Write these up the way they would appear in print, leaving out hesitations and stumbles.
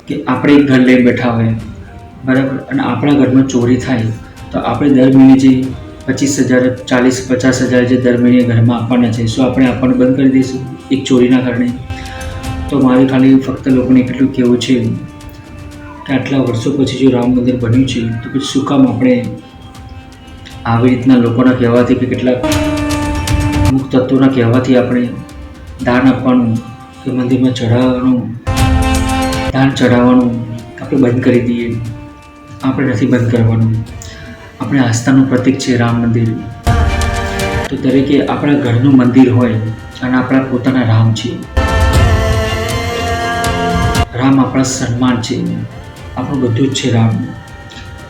કે આપણે એક ઘર લઈને બેઠા હોય બરાબર, અને આપણા ઘરમાં ચોરી થાય તો આપણે દર મહિને જે 25,000 40-50,000 જે દર મહિને ઘરમાં આપવાના છે, શું આપણે આપવાનું બંધ કરી દઈશું એક ચોરીના કારણે? તો મારે ખાલી ફક્ત લોકોને એટલું કહેવું છે કે આટલા વર્ષો પછી જો રામ મંદિર બન્યું છે તો પછી શું કામ આપણે આવી રીતના લોકોના કહેવાથી કે કેટલાક અમુક તત્વોના કહેવાથી આપણે દાન આપવાનું કે મંદિરમાં દાન ચઢાવવાનું આપણે બંધ કરી દઈએ? આપણે નથી બંધ કરવાનું. આપણે આસ્થાનું પ્રતીક છે રામ મંદિર. તો દરેકે આપણા ઘરનું મંદિર હોય અને આપણા પોતાના રામ છે. રામ આપણા સન્માન છે, આપણું બધું જ છે રામ.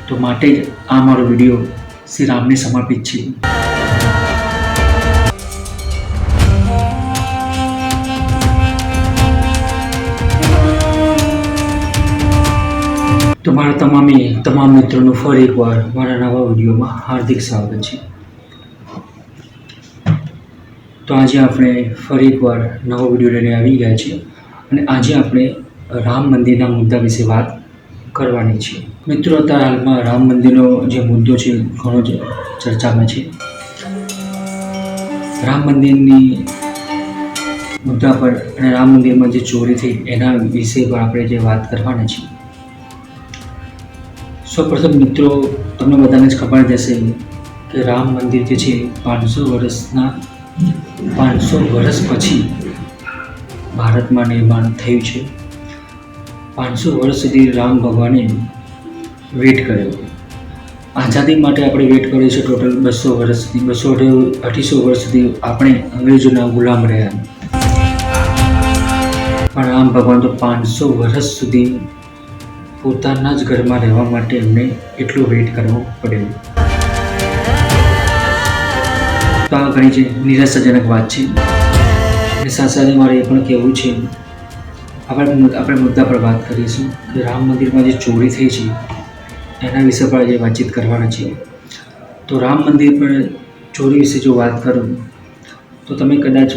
તો માટે જ આ મારો વિડીયો શ્રી રામને સમર્પિત છે. તો મારા તમામ મિત્રોનું ફરી એકવાર મારા નવા વિડીયોમાં હાર્દિક સ્વાગત છે. તો આજે આપણે ફરી એકવાર નવો વિડીયો લઈને આવી ગયા છીએ અને આજે આપણે રામ મંદિરના મુદ્દા વિશે વાત કરવાની છે. મિત્રો, અત્યારે હાલમાં રામ મંદિરનો જે મુદ્દો છે ઘણો જ ચર્ચામાં છે. રામ મંદિરની મુદ્દા પર અને રામ મંદિરમાં જે ચોરી થઈ એના વિશે પર આપણે જે વાત કરવાના છીએ. સૌપ્રથમ મિત્રો, તમને બધાને જ ખબર જ હશે કે રામ મંદિર જે છે 500 વર્ષ પછી ભારતમાં નિર્માણ થયું છે. 500 વર્ષ સુધી રામ ભગવાને વેટ કર્યો. આઝાદી માટે આપણે વેટ કર્યો છે ટોટલ 200 વર્ષ સુધી. 200-250 વર્ષ સુધી આપણે અંગ્રેજોના ગુલામ રહ્યા. પણ રામ ભગવાન તો 500 વર્ષ સુધી પોતાના જ ઘરમાં રહેવા માટે એમને એટલો વેઇટ કરવો પડ્યો. તો આ ઘણી જ નિરાશાજનક વાત છે. અને સાથે સાથે મારે એ પણ કહેવું છે, આપણે મુદ્દા પર વાત કરીશું કે રામ મંદિરમાં જે ચોરી થઈ છે એના વિશે પર આજે વાતચીત કરવાના છીએ. તો રામ મંદિર પર ચોરી વિશે જો વાત કરું તો તમે કદાચ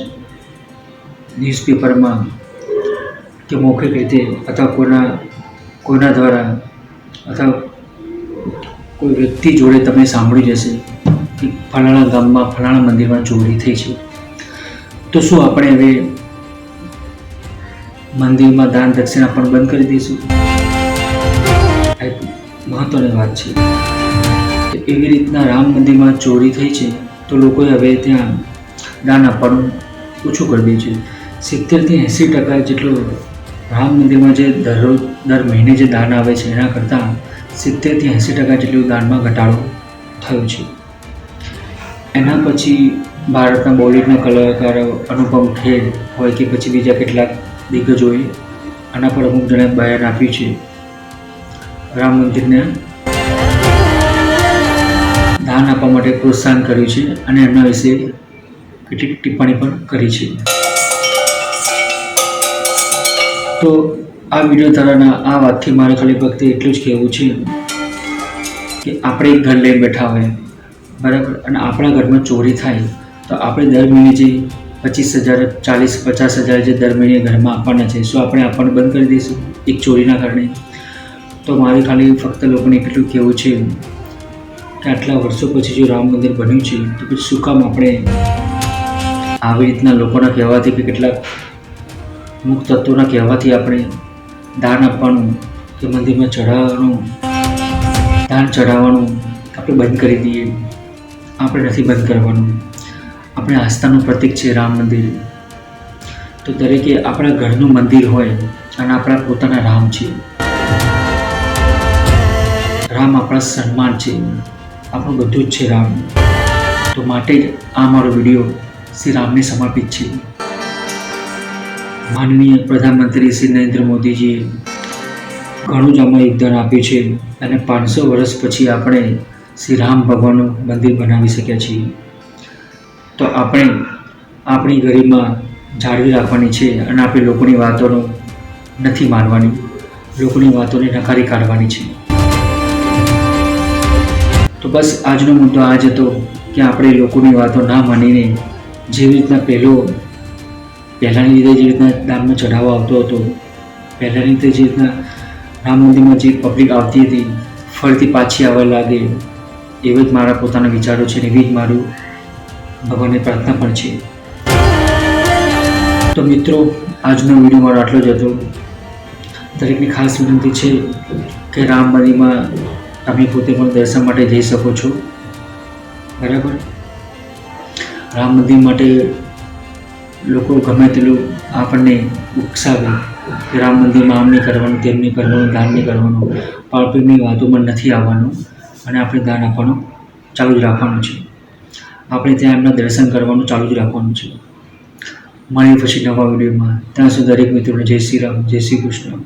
ન્યૂઝપેપરમાં કે મૌખિક રીતે અથવા કોઈના દ્વારા અથવા કોઈ વ્યક્તિ જોડે તમે સાંભળી જશે કે ફલાણા ગામમાં ફલાણા મંદિરમાં ચોરી થઈ છે. તો શું આપણે હવે મંદિરમાં દાન દક્ષિણા પણ બંધ કરી દઈશું? આ એક મહત્વની વાત છે. તો એવી રીતના રામ મંદિરમાં ચોરી થઈ છે તો લોકોએ હવે ત્યાં દાન આપવાનું ઓછું કરી દીધું છે. 70-80% જેટલું રામ મંદિરમાં જે દર મહિને જે દાન આવે છે એના કરતાં 70-80% જેટલું દાનમાં ઘટાડો થયો છે. એના પછી ભારતના બોલિવૂડના કલાકારો અનુપમ ખેર હોય કે પછી બીજા કેટલાક દિગ્ગજોએ આના પર અમુક જણે બયાન આપ્યું છે. રામ મંદિરને દાન આપવા માટે પ્રોત્સાહન કર્યું છે અને એમના વિશે કેટલીક ટિપ્પણી પણ કરી છે. તો આ વિડીયો દ્વારાના આ વાતથી મારે ખાલી ફક્ત એટલું જ કહેવું છે કે આપણે એક ઘર લઈને બેઠા હોય બરાબર, અને આપણા ઘરમાં ચોરી થાય તો આપણે દર મહિને જે 25,000 40-50,000 જે દર મહિને ઘરમાં આપવાના છે, શું આપણે આપવાનું બંધ કરી દઈશું એક ચોરીના કારણે? તો મારે ખાલી ફક્ત લોકોને એટલું કહેવું છે કે આટલા વર્ષો પછી જો રામ મંદિર બન્યું છે તો પછી શું કામ આપણે આવી રીતના લોકોના કહેવાથી કે કેટલાક અમુક તત્વોના કહેવાથી આપણે દાન આપવાનું કે મંદિરમાં દાન ચઢાવવાનું આપણે બંધ કરી દઈએ? આપણે નથી બંધ કરવાનું. આપણે આસ્થાનું પ્રતીક છે રામ મંદિર. તો દરેકે આપણા ઘરનું મંદિર હોય અને આપણા પોતાના રામ છે. રામ આપણા સન્માન છે, આપણું બધું જ છે રામ. તો માટે જ આ મારો વિડીયો શ્રી રામને સમર્પિત છે. માનનીય પ્રધાનમંત્રી શ્રી નરેન્દ્ર મોદીજીએ ઘણું જ આમાં યોગદાન આપ્યું છે અને 500 વર્ષ પછી આપણે શ્રી રામ ભગવાનનું મંદિર બનાવી શક્યા છીએ. તો આપણે આપણી ગરિમા જાળવી રાખવાની છે અને આપણે લોકોની વાતોનો નથી માનવાની, લોકોની વાતોને નકારી કાઢવાની છે. તો બસ આજનો મુદ્દો આ જ હતો કે આપણે લોકોની વાતો ના માનીને જેવી રીતના પહેલાંની રીતે જે રીતના દાનમાં ચઢાવો આવતો હતો, પહેલાંની રીતે જે રીતના રામ મંદિરમાં જે પબ્લિક આવતી હતી ફરીથી પાછી આવવા લાગે, એવા જ મારા પોતાના વિચારો છે, એવી જ મારું ભગવાનને પ્રાર્થના પણ છે. તો મિત્રો, આજનો વિડીયો મારો આટલો જ હતો. દરેકની ખાસ વિનંતી છે કે રામ મંદિરમાં તમે પોતે પણ દર્શન માટે જઈ શકો છો. બરાબર. રામ મંદિર માટે લોકો ગમે તેટલું આપણને ઉકસાવે કે રામ મંદિરમાં આમ નહીં કરવાનું, તેમ નહીં કરવાનું, દાન નહીં કરવાનું, પાપની વાતોમાં નથી આવવાનું અને આપણે દાન આપવાનું ચાલુ જ રાખવાનું છે. આપણે ત્યાં એમના દર્શન કરવાનું ચાલુ જ રાખવાનું છે. મળીએ પછી નવા વિડીયોમાં. ત્યાં સુધી દરેક મિત્રોને જય શ્રી રામ, જય શ્રી કૃષ્ણ.